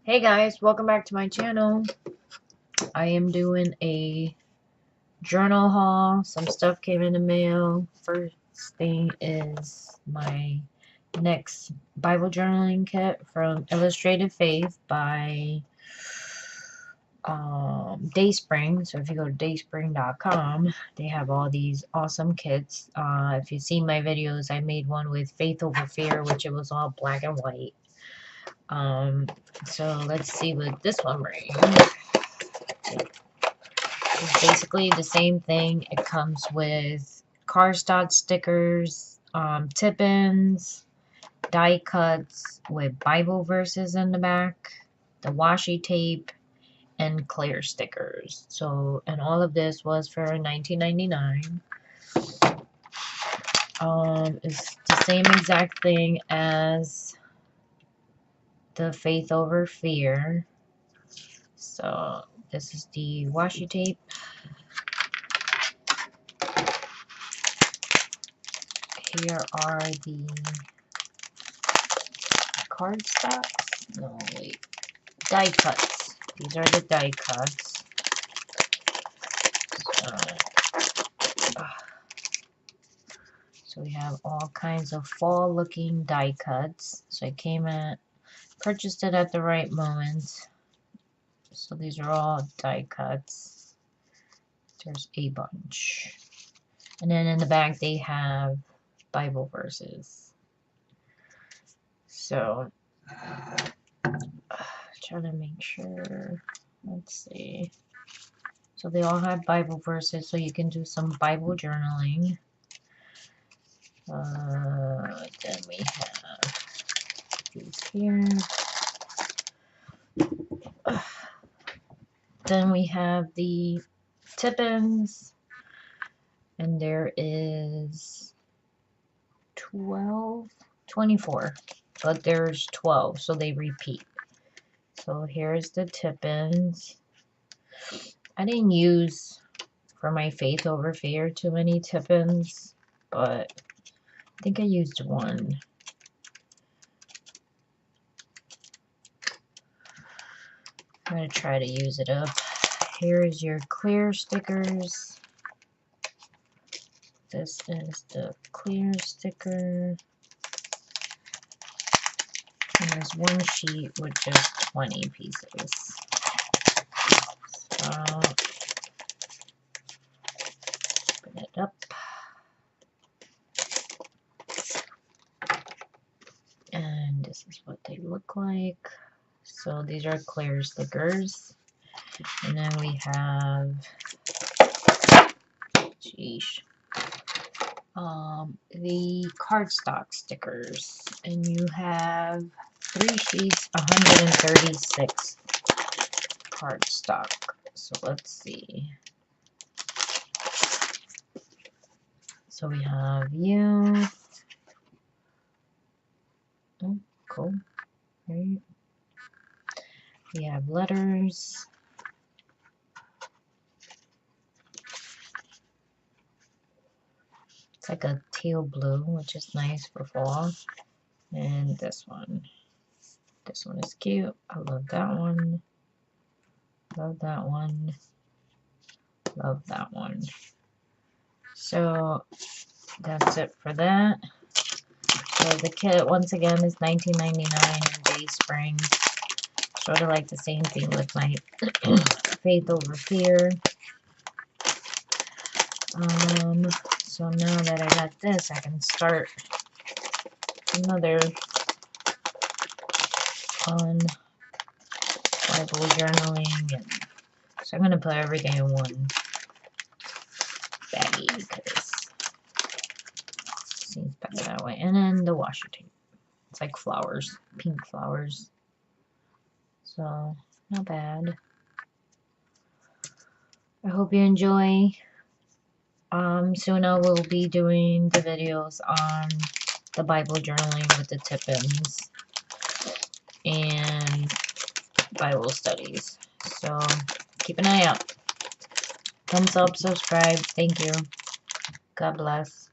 Hey guys, welcome back to my channel. I am doing a journal haul. Some stuff came in the mail. First thing is my next Bible journaling kit from Illustrated Faith by Dayspring. So if you go to dayspring.com, they have all these awesome kits. If you've seen my videos, I made one with Faith Over Fear, which it was all black and white. So let's see what this one brings. It's basically the same thing. It comes with cardstock stickers, tip-ins, die cuts with Bible verses in the back, the washi tape, and clear stickers. So, and all of this was for $19.99. It's the same exact thing as the Faith Over Fear. So this is the washi tape. Here are the cardstocks. No, wait. Die cuts. These are the die cuts. So we have all kinds of fall looking die cuts. So I purchased it at the right moment. So these are all die cuts. There's a bunch. And then in the back they have Bible verses. So trying to make sure. Let's see. So they all have Bible verses, so you can do some Bible journaling. Then we have these here. Then we have the tip-ins, and there is 24, but there's 12, so they repeat. So here's the tip-ins. I didn't use, for my Faith Over Fear, too many tip-ins, but I think I used one. I'm going to try to use it up. Here is your clear stickers. This is the clear sticker. And there's one sheet with just 20 pieces. So, open it up. And this is what they look like. So these are clear stickers. And then we have, the cardstock stickers. And you have 3 sheets, 136 cardstock. So let's see. So we have you. Oh, cool. Right. We have letters. It's like a teal blue, which is nice for fall. And this one. This one is cute. I love that one. Love that one. Love that one. So that's it for that. So the kit, once again, is $19.99 in Dayspring. Sort of like the same thing with my Faith Over Fear. So now that I got this, I can start another fun Bible journaling. And so I'm going to put everything in one baggie because it seems better that way. And then the washi tape. It's like flowers, pink flowers. So, not bad. I hope you enjoy. Soon I will be doing the videos on the Bible journaling with the tip-ins and Bible studies. So, keep an eye out. Thumbs up, subscribe. Thank you. God bless.